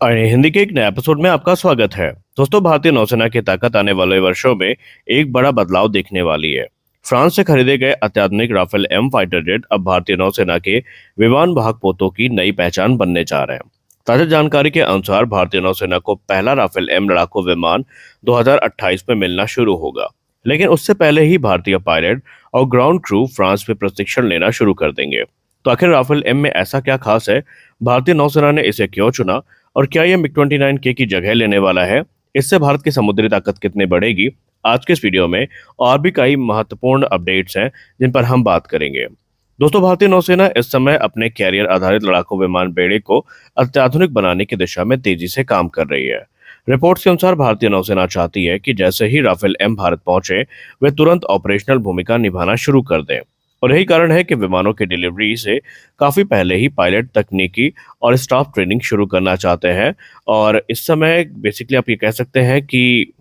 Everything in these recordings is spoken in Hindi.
और हिंदी के एक नए एपिसोड में आपका स्वागत है। दोस्तों, भारतीय नौसेना की ताकत आने वाले वर्षों में एक बड़ा बदलाव देखने वाली है। फ्रांस से खरीदे गए अत्याधुनिक राफेल एम फाइटर जेट अब भारतीय नौसेना के विमान वाहक पोतों की नई पहचान बनने जा रहे हैं। ताजा जानकारी के अनुसार भारतीय नौसेना को पहला राफेल एम लड़ाकू विमान 2028 में मिलना शुरू होगा, लेकिन उससे पहले ही भारतीय पायलट और ग्राउंड क्रू फ्रांस में प्रशिक्षण लेना शुरू कर देंगे। तो आखिर राफेल एम में ऐसा क्या खास है, भारतीय नौसेना ने इसे क्यों चुना और क्या यह मिग-29 के की जगह लेने वाला है? इससे भारत की समुद्री ताकत कितनी बढ़ेगी? आज के इस वीडियो में और भी कई महत्वपूर्ण अपडेट्स हैं जिन पर हम बात करेंगे। दोस्तों, भारतीय नौसेना इस समय अपने कैरियर आधारित लड़ाकू विमान बेड़े को अत्याधुनिक बनाने की दिशा में तेजी से काम कर रही है। रिपोर्ट्स के अनुसार भारतीय नौसेना चाहती है कि जैसे ही राफेल एम भारत पहुंचे, वे तुरंत ऑपरेशनल भूमिका निभाना शुरू कर दें। और यही कारण है कि विमानों की डिलीवरी से काफी पहले ही पायलट तकनीकी और स्टाफ ट्रेनिंग शुरू करना चाहते हैं। और इस समय बेसिकली आप ये कह सकते हैं कि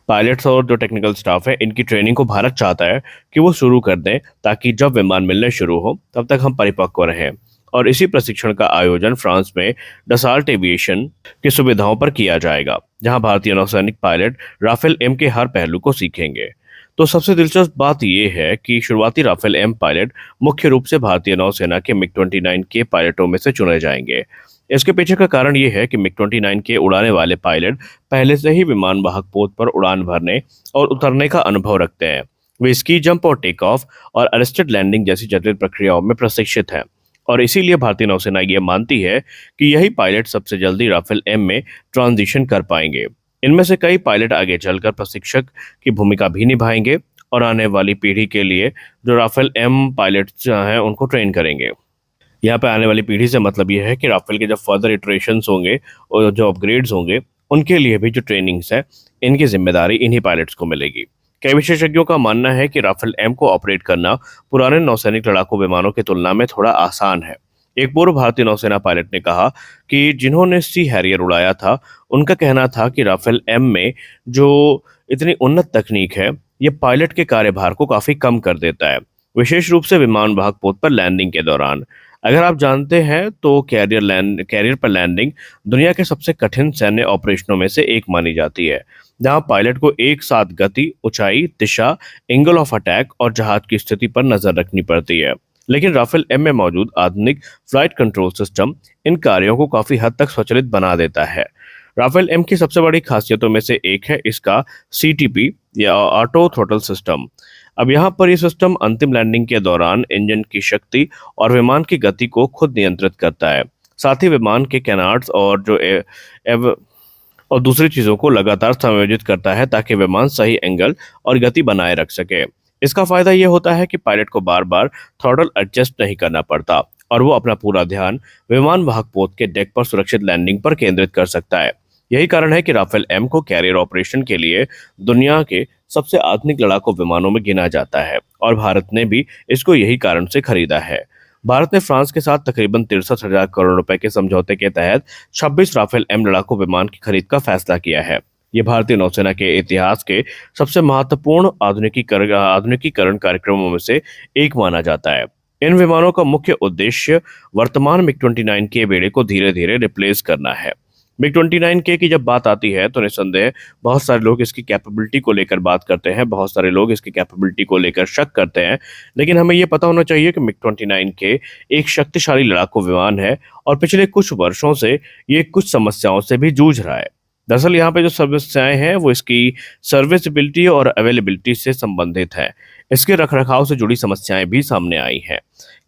पायलट्स और जो टेक्निकल स्टाफ है, इनकी ट्रेनिंग को भारत चाहता है कि वो शुरू कर दें, ताकि जब विमान मिलने शुरू हो तब तक हम परिपक्व रहें। और इसी प्रशिक्षण का आयोजन फ्रांस में डसाल्ट एविएशन की सुविधाओं पर किया जाएगा, जहां भारतीय नौसैनिक पायलट राफेल एम के हर पहलू को सीखेंगे। तो सबसे दिलचस्प बात यह है कि शुरुआती राफेल एम पायलट मुख्य रूप से भारतीय नौसेना के मिग-29 के पायलटों में से चुने जाएंगे। इसके पीछे का कारण ये है कि मिग-29 के उड़ाने वाले पायलट पहले से ही विमान वाहक पोत पर उड़ान भरने और उतरने का अनुभव रखते हैं। वे स्की जंप और टेक ऑफ और अरेस्टेड लैंडिंग जैसी जटिल प्रक्रियाओं में प्रशिक्षित हैं। और इसीलिए भारतीय नौसेना ये मानती है कि यही पायलट सबसे जल्दी राफेल एम में ट्रांजिशन कर पाएंगे। इनमें से कई पायलट आगे चलकर प्रशिक्षक की भूमिका भी निभाएंगे और आने वाली पीढ़ी के लिए जो राफेल एम पायलट्स हैं उनको ट्रेन करेंगे। यहाँ पे आने वाली पीढ़ी से मतलब ये है कि राफेल के जब फर्दर इटरेशंस होंगे और जो अपग्रेड्स होंगे, उनके लिए भी जो ट्रेनिंग्स है, इनकी जिम्मेदारी इन्हीं पायलट्स को मिलेगी। कई विशेषज्ञों का मानना है कि राफेल एम को ऑपरेट करना पुराने नौसैनिक लड़ाकू विमानों की तुलना में थोड़ा आसान है। एक पूर्व भारतीय नौसेना पायलट ने कहा कि जिन्होंने सी हैरियर उड़ाया था, उनका कहना था कि राफेल एम में जो इतनी उन्नत तकनीक है, ये पायलट के कार्यभार को काफी कम कर देता है, विशेष रूप से विमान वाहक पोत पर लैंडिंग के दौरान। अगर आप जानते हैं तो कैरियर पर लैंडिंग दुनिया के सबसे कठिन सैन्य ऑपरेशनों में से एक मानी जाती है, जहां पायलट को एक साथ गति, ऊंचाई, दिशा, एंगल ऑफ अटैक और जहाज की स्थिति पर नजर रखनी पड़ती है। लेकिन राफेल एम में मौजूद आधुनिक फ्लाइट कंट्रोल सिस्टम इन कार्यों को काफी हद तक स्वचालित बना देता है। राफेल एम की सबसे बड़ी खासियतों में से एक है इसका सीटीपी या ऑटो थ्रोटल सिस्टम। अब यहाँ पर यह सिस्टम अंतिम लैंडिंग के दौरान इंजन की शक्ति और विमान की गति को खुद नियंत्रित करता है। साथ ही विमान के कैनार्ड्स और और दूसरी चीजों को लगातार समायोजित करता है, ताकि विमान सही एंगल और गति बनाए रख सके। इसका फायदा यह होता है कि पायलट को बार बार थ्रॉटल एडजस्ट नहीं करना पड़ता और वो अपना पूरा ध्यान विमान वाहक पोत के डेक पर सुरक्षित लैंडिंग पर केंद्रित कर सकता है। यही कारण है कि राफेल एम को कैरियर ऑपरेशन के लिए दुनिया के सबसे आधुनिक लड़ाकू विमानों में गिना जाता है और भारत ने भी इसको यही कारण से खरीदा है। भारत ने फ्रांस के साथ तकरीबन 63,000 करोड़ रुपए के समझौते के तहत 26 राफेल एम लड़ाकू विमान की खरीद का फैसला किया है। ये भारतीय नौसेना के इतिहास के सबसे महत्वपूर्ण आधुनिकीकरण कार्यक्रमों में से एक माना जाता है। इन विमानों का मुख्य उद्देश्य वर्तमान मिग-29 के बेड़े को धीरे धीरे रिप्लेस करना है। मिग-29 की जब बात आती है तो निस्संदेह बहुत सारे लोग इसकी कैपेबिलिटी को लेकर बात करते हैं, बहुत सारे लोग इसकी कैपेबिलिटी को लेकर शक करते हैं। लेकिन हमें ये पता होना चाहिए कि मिग-29 के एक शक्तिशाली लड़ाकू विमान है और पिछले कुछ वर्षों से ये कुछ समस्याओं से भी जूझ रहा है। दरअसल यहाँ पे जो समस्याएं हैं वो इसकी सर्विसिबिलिटी और अवेलेबिलिटी से संबंधित है। इसके रखरखाव से जुड़ी समस्याएं भी सामने आई हैं।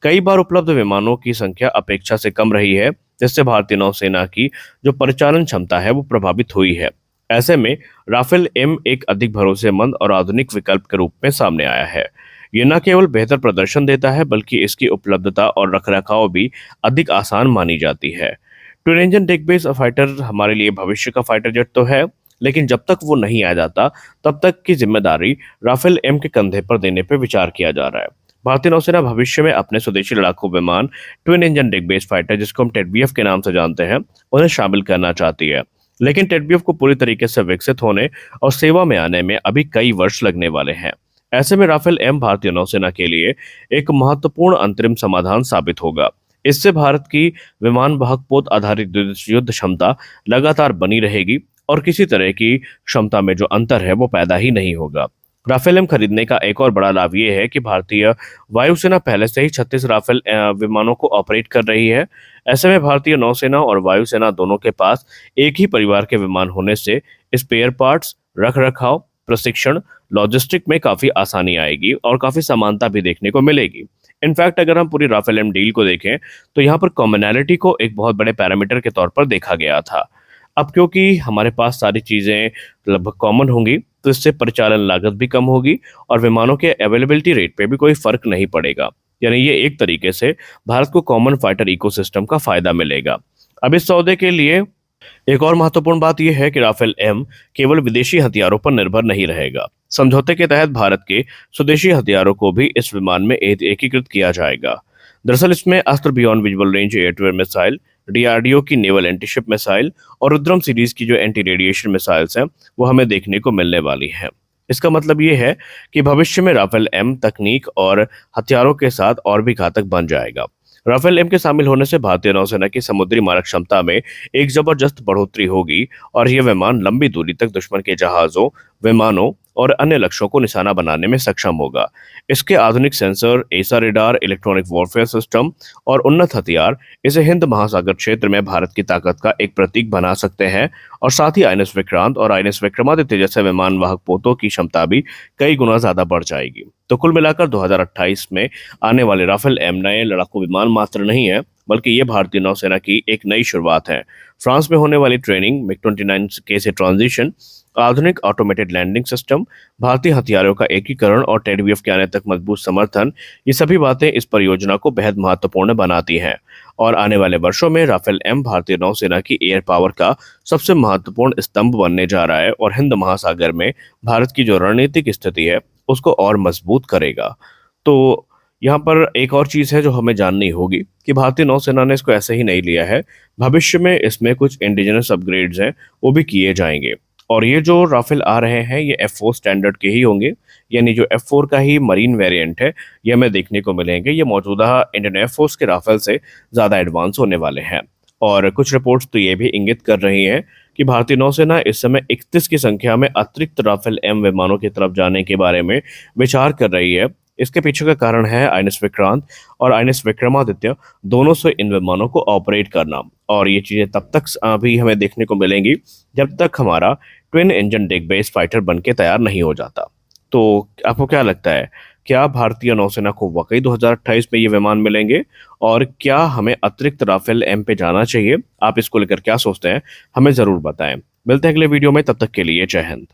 कई बार उपलब्ध विमानों की संख्या अपेक्षा से कम रही है, जिससे भारतीय नौसेना की जो परिचालन क्षमता है वो प्रभावित हुई है। ऐसे में राफेल एम एक अधिक भरोसेमंद और आधुनिक विकल्प के रूप में सामने आया है। ये न केवल बेहतर प्रदर्शन देता है, बल्कि इसकी उपलब्धता और रखरखाव भी अधिक आसान मानी जाती है। Twin engine deck based fighter हमारे लिए भविष्य का फाइटर जेट तो है, लेकिन जब तक वो नहीं आ जाता तब तक की जिम्मेदारी राफेल एम के कंधे पर देने पर विचार किया जा रहा है। भारतीय नौसेना भविष्य में अपने स्वदेशी लड़ाकू विमान twin engine deck based fighter, जिसको हम टेडबीएफ के नाम से जानते हैं, उन्हें शामिल करना चाहती है। लेकिन टेडबीएफ को पूरी तरीके से विकसित होने और सेवा में आने में अभी कई वर्ष लगने वाले हैं। ऐसे में राफेल एम भारतीय नौसेना के लिए एक महत्वपूर्ण अंतरिम समाधान साबित होगा। इससे भारत की विमान वाहक पोत आधारित युद्ध क्षमता लगातार बनी रहेगी और किसी तरह की क्षमता में जो अंतर है वो पैदा ही नहीं होगा। राफेल एम खरीदने का एक और बड़ा लाभ ये है कि भारतीय वायुसेना पहले से ही 36 राफेल विमानों को ऑपरेट कर रही है। ऐसे में भारतीय नौसेना और वायुसेना दोनों के पास एक ही परिवार के विमान होने से स्पेयर पार्ट्स, रख रखाव, प्रशिक्षण, लॉजिस्टिक में काफी आसानी आएगी और काफी समानता भी देखने को मिलेगी। इनफैक्ट अगर हम पूरी राफेल एम डील को देखें तो यहाँ पर कॉमनैलिटी को एक बहुत बड़े पैरामीटर के तौर पर देखा गया था। अब क्योंकि हमारे पास सारी चीजें लगभग कॉमन होंगी तो इससे परिचालन लागत भी कम होगी और विमानों के अवेलेबिलिटी रेट पे भी कोई फर्क नहीं पड़ेगा। यानी ये एक तरीके से भारत को कॉमन फाइटर इकोसिस्टम का फायदा मिलेगा। अब इस सौदे के लिए एक और महत्वपूर्ण बात यह है कि राफेल एम केवल विदेशी हथियारों पर निर्भर नहीं रहेगा। समझौते के तहत भारत के स्वदेशी हथियारों को भी इस विमान में एकीकृत किया जाएगा। दरअसल इसमें Astra beyond visual range air to air missile, DRDO की नेवल एंटीशिप मिसाइल और रुद्रम सीरीज की जो एंटी रेडिएशन मिसाइल्स हैं वो हमें देखने को मिलने वाली हैं। इसका मतलब ये है कि भविष्य में राफेल एम तकनीक और हथियारों के साथ और भी घातक बन जाएगा। राफेल एम के शामिल होने से भारतीय नौसेना की समुद्री मारक क्षमता में एक जबरदस्त बढ़ोतरी होगी और यह विमान लंबी दूरी तक दुश्मन के जहाजों, विमानों और अन्य लक्ष्यों को निशाना बनाने में सक्षम होगा। इसके आधुनिक सेंसर, एसा रेडार, इलेक्ट्रॉनिक वॉरफेयर सिस्टम और उन्नत हथियार इसे हिंद महासागर क्षेत्र में भारत की ताकत का एक प्रतीक बना सकते हैं और साथ ही आईएनएस विक्रांत और आईएनएस विक्रमादित्य जैसे विमान वाहक पोतों की क्षमता भी कई गुना ज्यादा बढ़ जाएगी। तो कुल मिलाकर 2028 में आने वाले राफेल एम नए लड़ाकू विमान मात्र नहीं है बल्कि ये भारतीय नौसेना की एक नई शुरुआत है। फ्रांस में होने वाली ट्रेनिंग, मिग-29K से ट्रांजिशन, आधुनिक ऑटोमेटेड लैंडिंग सिस्टम, भारतीय हथियारों का एकीकरण और टेडवीएफ के आने तक मजबूत समर्थन, ये सभी बातें इस परियोजना को बेहद महत्वपूर्ण बनाती हैं और आने वाले वर्षों में राफेल एम भारतीय नौसेना की एयर पावर का सबसे महत्वपूर्ण स्तंभ बनने जा रहा है और हिंद महासागर में भारत की जो रणनीतिक स्थिति है उसको और मजबूत करेगा। तो यहाँ पर एक और चीज़ है जो हमें जाननी होगी कि भारतीय नौसेना ने इसको ऐसे ही नहीं लिया है। भविष्य में इसमें कुछ इंडिजिनस अपग्रेड्स हैं वो भी किए जाएंगे और ये जो राफेल आ रहे हैं ये F4 स्टैंडर्ड के ही होंगे। यानी जो F4 का ही मरीन वेरिएंट है ये हमें देखने को मिलेंगे। ये मौजूदा इंडियन एयरफोर्स के राफेल से ज़्यादा एडवांस होने वाले हैं और कुछ रिपोर्ट्स तो ये भी इंगित कर रही हैं कि भारतीय नौसेना इस समय 31 की संख्या में अतिरिक्त राफेल एम विमानों की तरफ जाने के बारे में विचार कर रही है। इसके पीछे का कारण है आईएनएस विक्रांत और आईएनएस विक्रमादित्य दोनों से इन विमानों को ऑपरेट करना और ये चीज़ें तब तक अभी हमें देखने को मिलेंगी जब तक हमारा twin engine deck based fighter बन के तैयार नहीं हो जाता। तो आपको क्या लगता है, क्या भारतीय नौसेना को वाकई 2028 में ये विमान मिलेंगे और क्या हमें अतिरिक्त राफेल एम पे जाना चाहिए? आप इसको लेकर क्या सोचते हैं हमें ज़रूर बताएं। मिलते हैं अगले वीडियो में, तब तक के लिए जय हिंद।